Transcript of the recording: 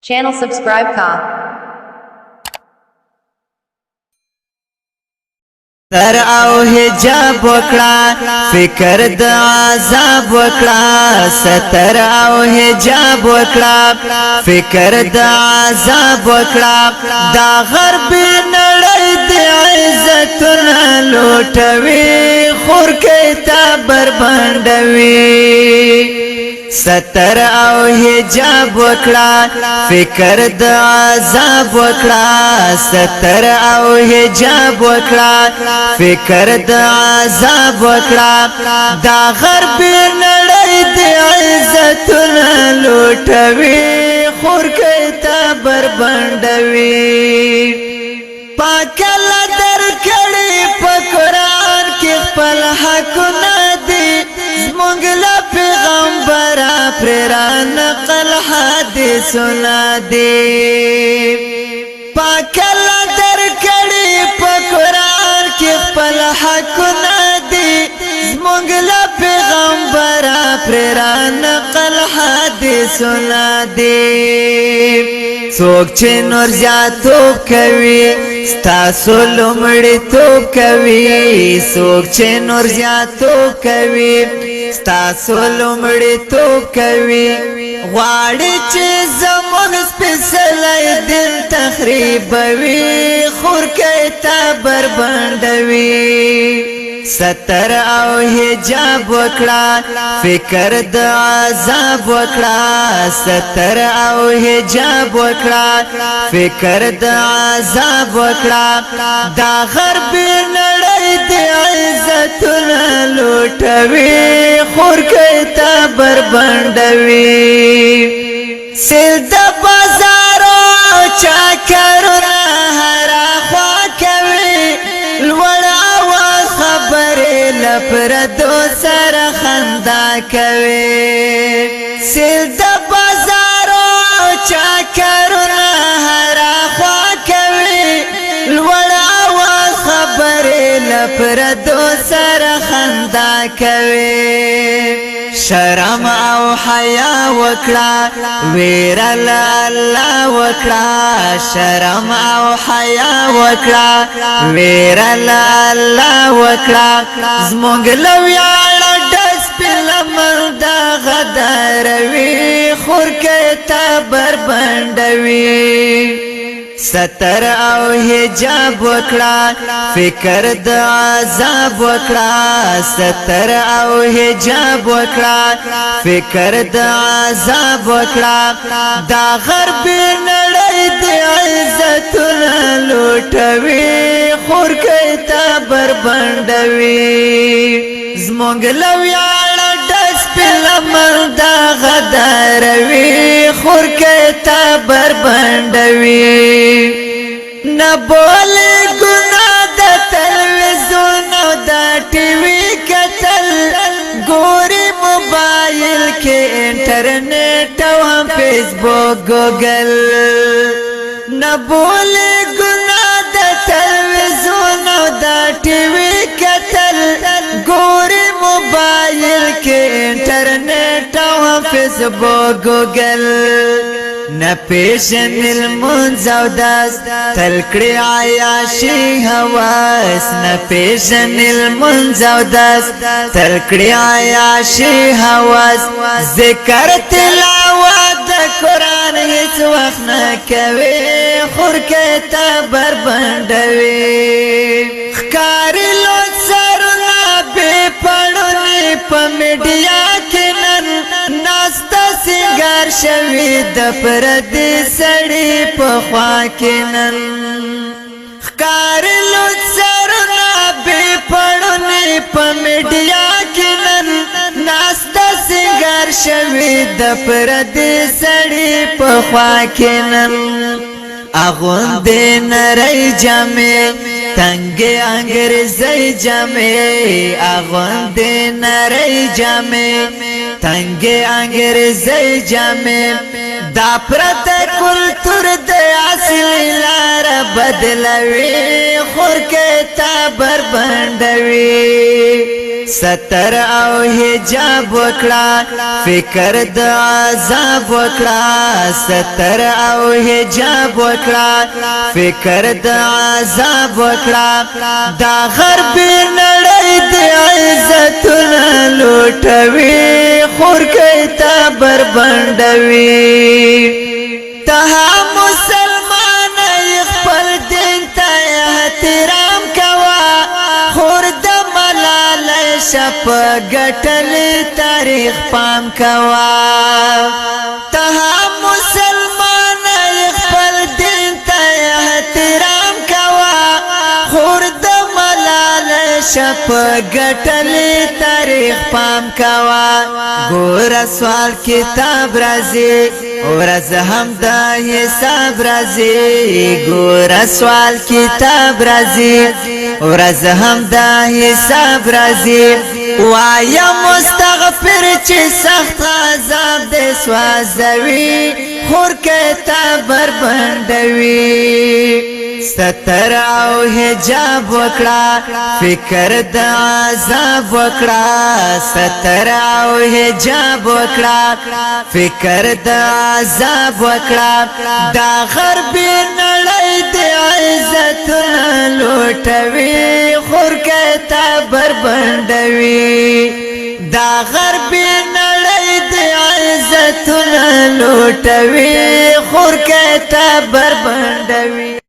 Channel subscribe ka. سر او حجاب وکړه فکر د عذاب وکړه ستر او حجاب وکړه فکر د عذاب وکړه دا غرب نړۍ د عزتونه لوټوي خور کې تا بربندوي ستر او حجاب وکړه فکر د عذاب وکړه ستر او حجاب وکړه فکر د عذاب وکړه دا غرب نړۍ د عزتونه لوټوي خور کې تا بربندوي پاکل درکړي په قران کې خپل حقونه دي زمونږ له پیغمبر پر نقل حدیثونه دي پاکل درکړي په قران کې خپل حقونه دي زمونږ له پیغمبر پر نقل حدیثونه دي څوک چې نور زیاتوب کوي ستاسو لومړیتوب کوي څوک چې نور زیاتوب کوي ستاسو لومړیتوب کوي غواړي چې زموږ سپېڅلی دین تخریبوي خور کې تا بربندوي ستر او حجاب وکړه فکر د عذاب وکړه ستر او حجاب وکړه فکر د عذاب وکړه دا غرب نړۍ د عزتونه لوټوي خور کې تا بربندوي سیل د بازارو چاکرونه هره خوا کوي لوړ لپردو سر خندا کوي سیل د بازارو چاکرونه هره خوا کوي لوړ اواز خبرې لپردو سر خندا کوي شرم او حیا وکړه ویره الله وکړه شرم او حیا وکړه ویره الله وکړه زمونږ له ویاړه ډک سپلمن دا غداروي خور کې تا بربندوي ستر او حجاب وکړه فکر د عذاب وکړه ستر او حجاب وکړه فکر د عذاب وکړه دا غرب نړۍ د عزتونه لوټوي خور کې تا بربندوي زمونږ له ویاړه ډک سپلمن دا غداروي خور کې تا بربندوي نه بولې ګناه د تلویزیون او د ټي وي کتل ګوري موبایل کې انټرنیټ او هم فیسبوک ګوګل نه بولې ګناه د تلویزیون او د ټي وي کتل ګوري موبایل کې انټرنیټ او هم فیسبوک ګوګل نه پیشن المنز او داس تلکڑی عیاشی حواس نه پیشن المنز او داس تلکڑی عیاشی حواس ذکر تلاوات د قرآن هیڅ وخت نه کوي خور کې تا بربندوي ښکاري لوڅ سرونه بې پړونې په میډیا کې نن ناسته سینګار شوي د پردي سړي په خوا کې نن ښکاري لوڅ سرونه بې پړونې په میډیا کې نن ناسته سینګار شوي د پردي سړي په خوا کې نن اغوندې نری جامې تنگې انګریزۍ جامې اغوندې نری جامې تنگې انګریزۍ جامې دا پرته کلتور د اصلي لاره بدلوي خور کې تا بربندوي ستر او حجاب وکړه فکر د عذاب وکړه ستر او حجاب وکړه فکر د عذاب وکړه دا غرب نړۍ د عزتونه لوټوي خور کوي تا بربنډوي ته مسلمان خپل دین ته احترام کوه خور د ملالۍ شپ ګټل تاریخ پام کوه ته مسلمان خپل دین ته احترام کوه خور د ملالۍ شپ ګټل تاریخ پام کوه ګور سوال کتاب راځي ورځ هم د حساب راځي ګور سوال کتاب راځي ورځ هم د حساب راځي وایا مستغفر چې سخت عذاب دې سوځوي خور کتاب بربنډوي ستر او حجاب وکړه فکر د عذاب وکړه ستر او حجاب وکړه فکر د عذاب وکړه دا غرب نړۍ د عزتونه لوټوي خور کته بربنډوي دا غرب نړۍ د عزتونه لوټوي خور کته بربنډوي